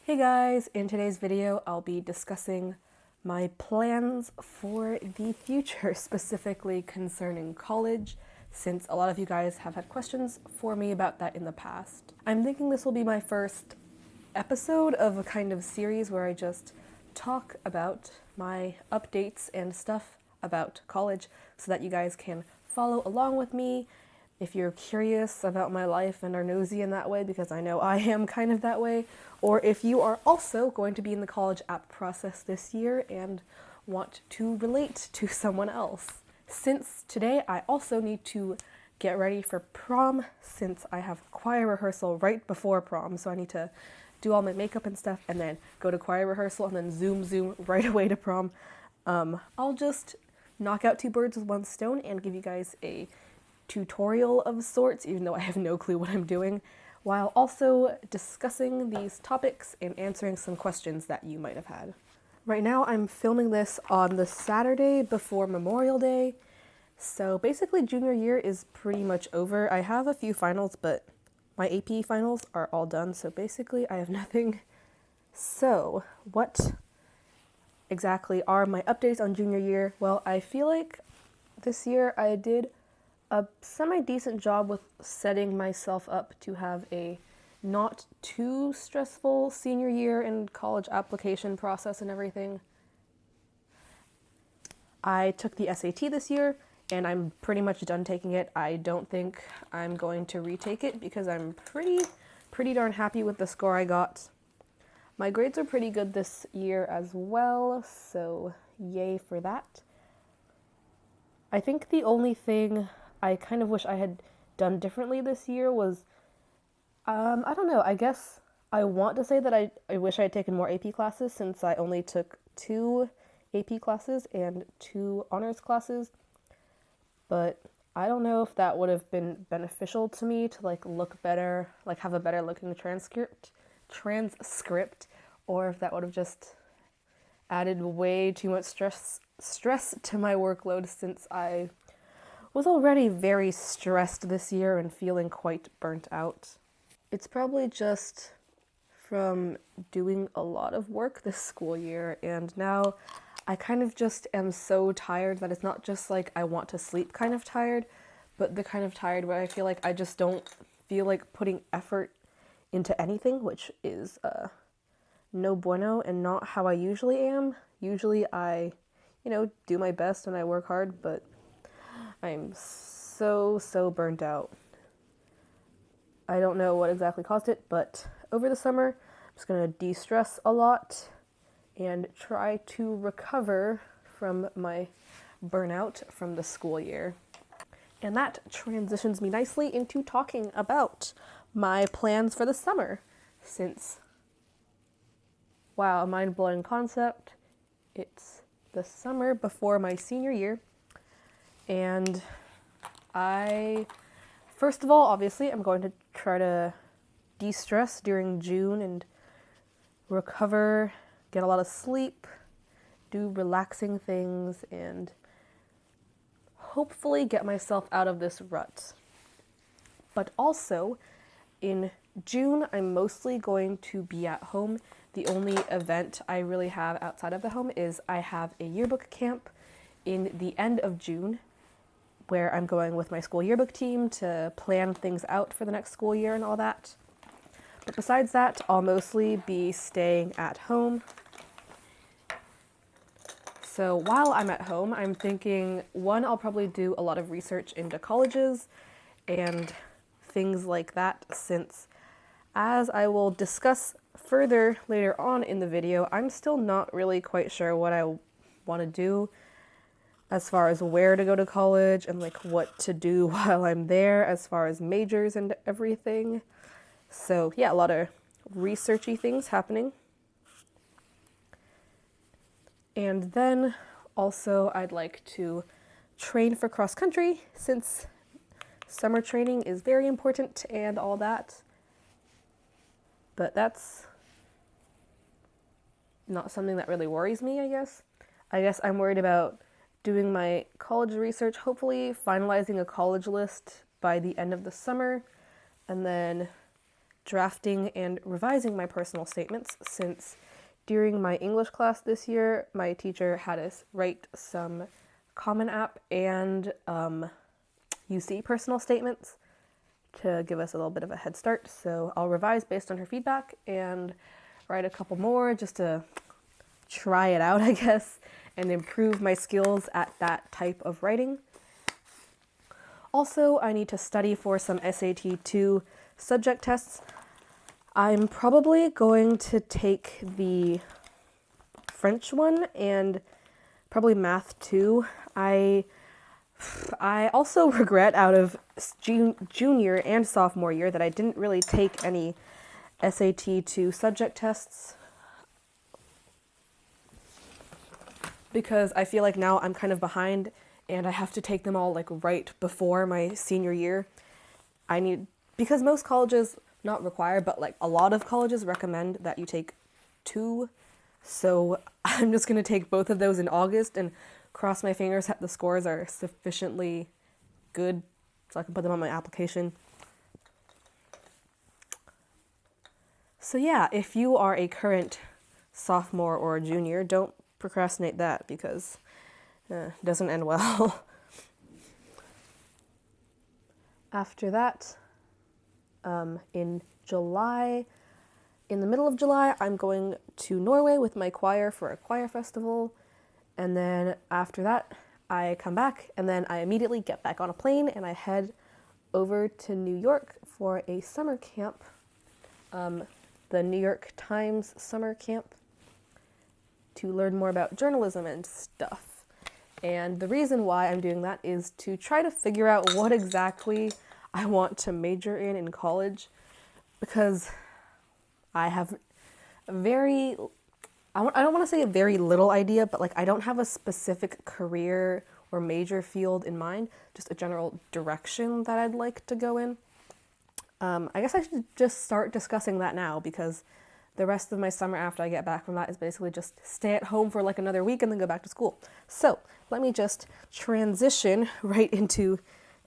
Hey guys, in today's video I'll be discussing my plans for the future, specifically concerning college, since a lot of you guys have had questions for me about that in the past. I'm thinking this will be my first episode of a kind of series where I just talk about my updates and stuff about college so that you guys can follow along with me if you're curious about my life and are nosy in that way, because I know I am kind of that way, or if you are also going to be in the college app process this year and want to relate to someone else. Since today I also need to get ready for prom, since I have choir rehearsal right before prom, so I need to do all my makeup and stuff and then go to choir rehearsal and then zoom right away to prom. I'll just knock out two birds with one stone and give you guys a tutorial of sorts, even though I have no clue what I'm doing, while also discussing these topics and answering some questions that you might have had. Right now I'm filming this on the Saturday before Memorial Day, so basically junior year is pretty much over. I have a few finals, but my AP finals are all done, so basically I have nothing. So what exactly are my updates on junior year? Well, I feel like this year I did a semi-decent job with setting myself up to have a not too stressful senior year and college application process and everything. I took the SAT this year and I'm pretty much done taking it. I don't think I'm going to retake it because I'm pretty darn happy with the score I got. My grades are pretty good this year as well, so yay for that. I think the only thing I kind of wish I had done differently this year was, I don't know, I guess I want to say that I wish I had taken more AP classes, since I only took 2 AP classes and 2 honors classes, but I don't know if that would have been beneficial to me to look better, have a better looking transcript, or if that would have just added way too much stress to my workload, since I was already very stressed this year and feeling quite burnt out. It's probably just from doing a lot of work this school year, and now I kind of just am so tired that it's not just like I want to sleep kind of tired, but the kind of tired where I feel like I just don't feel like putting effort into anything, which is no bueno and not how I usually am. Usually I, do my best and I work hard, but I'm so burnt out. I don't know what exactly caused it, but over the summer, I'm just going to de-stress a lot and try to recover from my burnout from the school year. And that transitions me nicely into talking about my plans for the summer, since, wow, a mind-blowing concept. It's the summer before my senior year. And first of all, obviously, I'm going to try to de-stress during June and recover, get a lot of sleep, do relaxing things, and hopefully get myself out of this rut. But also, in June, I'm mostly going to be at home. The only event I really have outside of the home is I have a yearbook camp in the end of June, where I'm going with my school yearbook team to plan things out for the next school year and all that. But besides that, I'll mostly be staying at home. So while I'm at home, I'm thinking, one, I'll probably do a lot of research into colleges and things like that, since, as I will discuss further later on in the video, I'm still not really quite sure what I want to do as far as where to go to college and what to do while I'm there as far as majors and everything. So yeah, a lot of researchy things happening. And then also I'd like to train for cross country, since summer training is very important and all that. But that's not something that really worries me, I guess. I guess I'm worried about doing my college research, hopefully finalizing a college list by the end of the summer, and then drafting and revising my personal statements, since during my English class this year, my teacher had us write some Common App and UC personal statements to give us a little bit of a head start. So I'll revise based on her feedback and write a couple more just to try it out, I guess, and improve my skills at that type of writing. Also, I need to study for some SAT 2 subject tests. I'm probably going to take the French one and probably Math 2. I also regret out of junior and sophomore year that I didn't really take any SAT 2 subject tests, because I feel like now I'm kind of behind and I have to take them all like right before my senior year. Because most colleges, not require, but like a lot of colleges recommend that you take 2. So I'm just going to take both of those in August and cross my fingers that the scores are sufficiently good so I can put them on my application. So yeah, if you are a current sophomore or a junior, don't procrastinate that, because it doesn't end well. After that, in the middle of July, I'm going to Norway with my choir for a choir festival. And then after that, I come back and then I immediately get back on a plane and I head over to New York for a summer camp, the New York Times summer camp, to learn more about journalism and stuff. And the reason why I'm doing that is to try to figure out what exactly I want to major in college, because I have I don't want to say a very little idea, but like I don't have a specific career or major field in mind, just a general direction that I'd like to go in. I guess I should just start discussing that now, because the rest of my summer after I get back from that is basically just stay at home for like another week and then go back to school. So let me just transition right into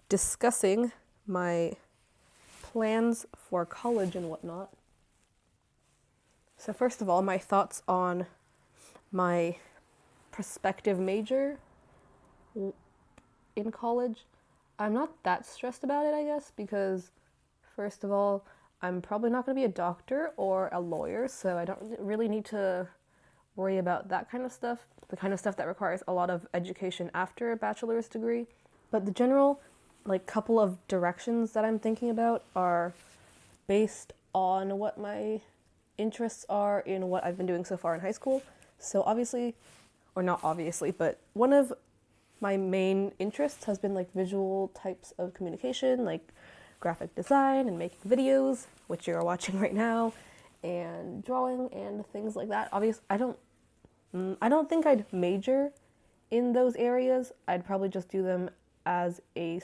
discussing my plans for college and whatnot. So first of all, my thoughts on my prospective major in college. I'm not that stressed about it, I guess, because first of all, I'm probably not going to be a doctor or a lawyer, so I don't really need to worry about that kind of stuff, the kind of stuff that requires a lot of education after a bachelor's degree. But the general, like, couple of directions that I'm thinking about are based on what my interests are in what I've been doing so far in high school. So obviously, or not obviously, but one of my main interests has been like visual types of communication, like graphic design and making videos, which you're watching right now, and drawing and things like that. Obviously, I don't think I'd major in those areas. I'd probably just do them as a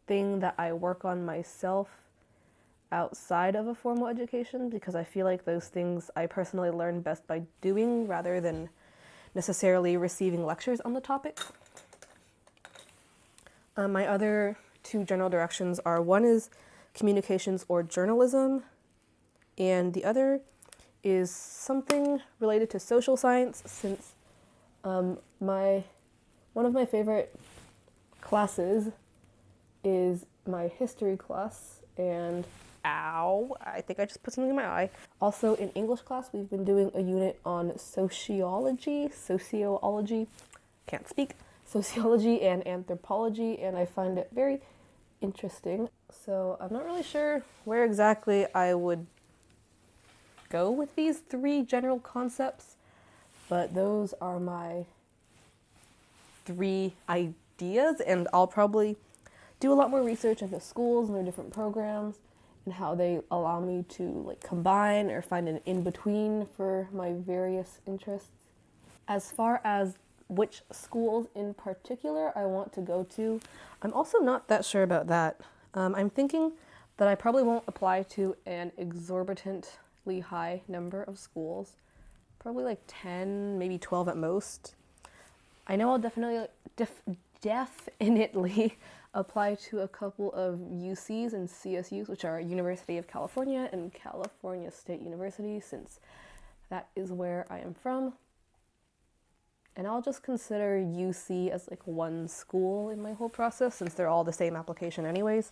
thing that I work on myself outside of a formal education, because I feel like those things I personally learn best by doing rather than necessarily receiving lectures on the topic. My other 2 general directions are, one is communications or journalism, and the other is something related to social science, since one of my favorite classes is my history class, and ow, I think I just put something in my eye. Also, in English class, we've been doing a unit on sociology and anthropology, and I find it very interesting. So I'm not really sure where exactly I would go with these 3 general concepts, but those are my 3 ideas, and I'll probably do a lot more research into schools and their different programs and how they allow me to like combine or find an in-between for my various interests. As far as which schools in particular I want to go to, I'm also not that sure about that. I'm thinking that I probably won't apply to an exorbitantly high number of schools, probably like 10, maybe 12 at most. I know I'll definitely apply to a couple of UCs and CSUs, which are University of California and California State University, since that is where I am from. And I'll just consider UC as like one school in my whole process, since they're all the same application anyways.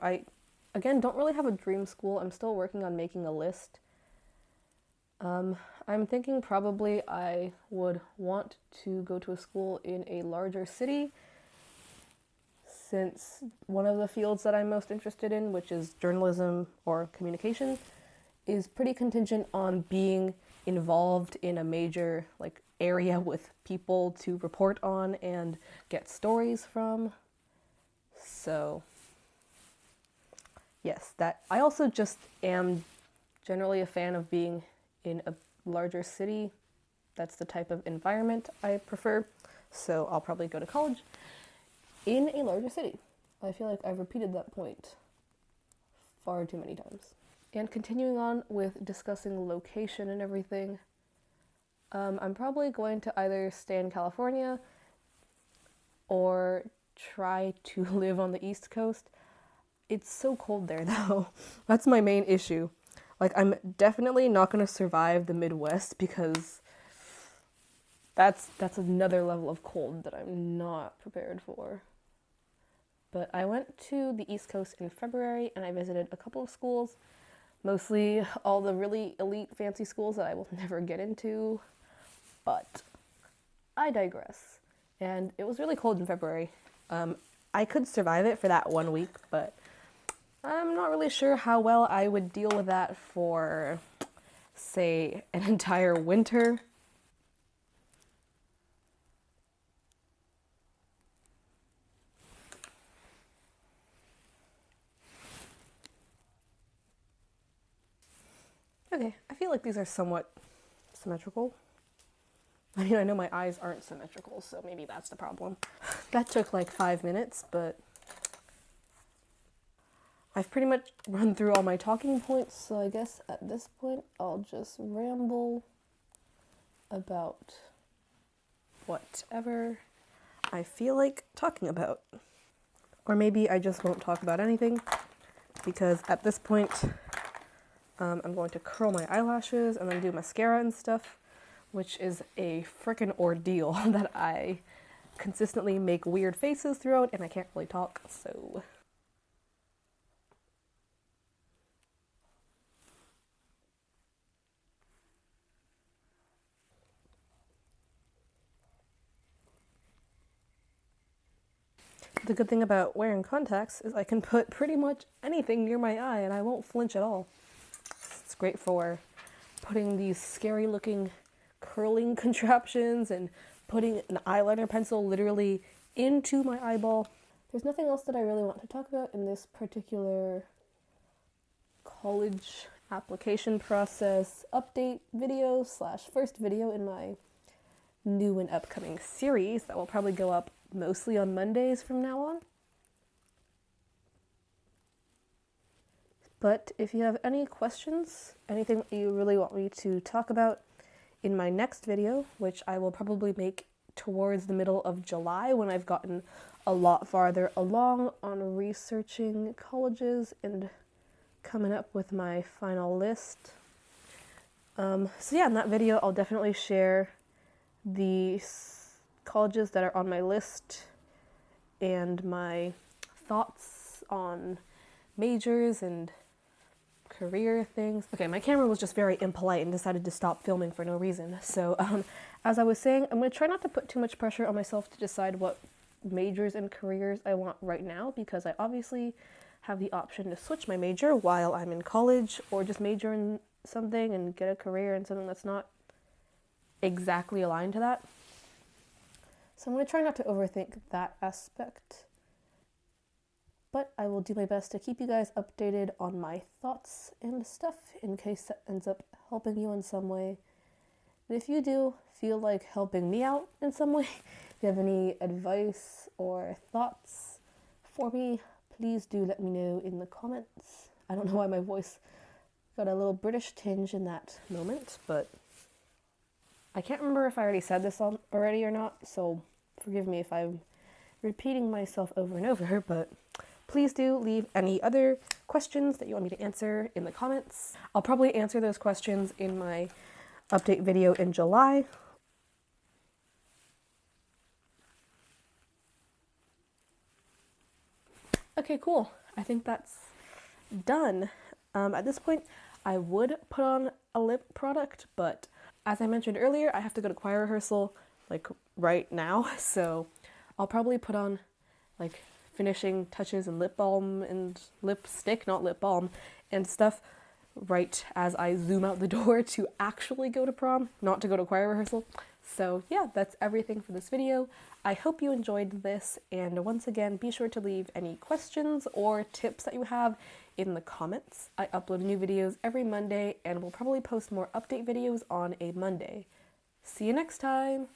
I, again, don't really have a dream school. I'm still working on making a list. I'm thinking probably I would want to go to a school in a larger city, since one of the fields that I'm most interested in, which is journalism or communication, is pretty contingent on being involved in a major like area with people to report on and get stories from. So yes, that I also just am generally a fan of being in a larger city. That's the type of environment I prefer. So I'll probably go to college in a larger city. I feel like I've repeated that point far too many times. And continuing on with discussing location and everything, I'm probably going to either stay in California or try to live on the East Coast. It's so cold there though. That's my main issue. Like, I'm definitely not going to survive the Midwest because that's another level of cold that I'm not prepared for. But I went to the East Coast in February and I visited a couple of schools, mostly all the really elite fancy schools that I will never get into, but I digress. And it was really cold in February. I could survive it for that 1 week, but I'm not really sure how well I would deal with that for, say, an entire winter. Okay, I feel like these are somewhat symmetrical. I mean, I know my eyes aren't symmetrical, so maybe that's the problem. That took like 5 minutes, but I've pretty much run through all my talking points, so I guess at this point I'll just ramble about whatever I feel like talking about. Or maybe I just won't talk about anything, because at this point I'm going to curl my eyelashes and then do mascara and stuff, which is a frickin' ordeal that I consistently make weird faces throughout and I can't really talk, so... The good thing about wearing contacts is I can put pretty much anything near my eye and I won't flinch at all. It's great for putting these scary looking curling contraptions and putting an eyeliner pencil literally into my eyeball. There's nothing else that I really want to talk about in this particular college application process update video / first video in my new and upcoming series that will probably go up mostly on Mondays from now on. But if you have any questions, anything that you really want me to talk about in my next video, which I will probably make towards the middle of July when I've gotten a lot farther along on researching colleges and coming up with my final list. So yeah, in that video I'll definitely share the colleges that are on my list and my thoughts on majors and career things. Okay, my camera was just very impolite and decided to stop filming for no reason. So as I was saying, I'm going to try not to put too much pressure on myself to decide what majors and careers I want right now, because I obviously have the option to switch my major while I'm in college, or just major in something and get a career in something that's not exactly aligned to that. So I'm going to try not to overthink that aspect, but I will do my best to keep you guys updated on my thoughts and stuff in case that ends up helping you in some way. And if you do feel like helping me out in some way, if you have any advice or thoughts for me, please do let me know in the comments. I don't know why my voice got a little British tinge in that moment, but I can't remember if I already said this already or not, so forgive me if I'm repeating myself over and over, but please do leave any other questions that you want me to answer in the comments. I'll probably answer those questions in my update video in July. Okay, cool. I think that's done. At this point, I would put on a lip product, but as I mentioned earlier, I have to go to choir rehearsal like right now, so I'll probably put on like finishing touches and lip balm and lipstick, not lip balm, and stuff right as I zoom out the door to actually go to prom, not to go to choir rehearsal. So yeah, that's everything for this video. I hope you enjoyed this, and once again, be sure to leave any questions or tips that you have in the comments. I upload new videos every Monday and will probably post more update videos on a Monday. See you next time!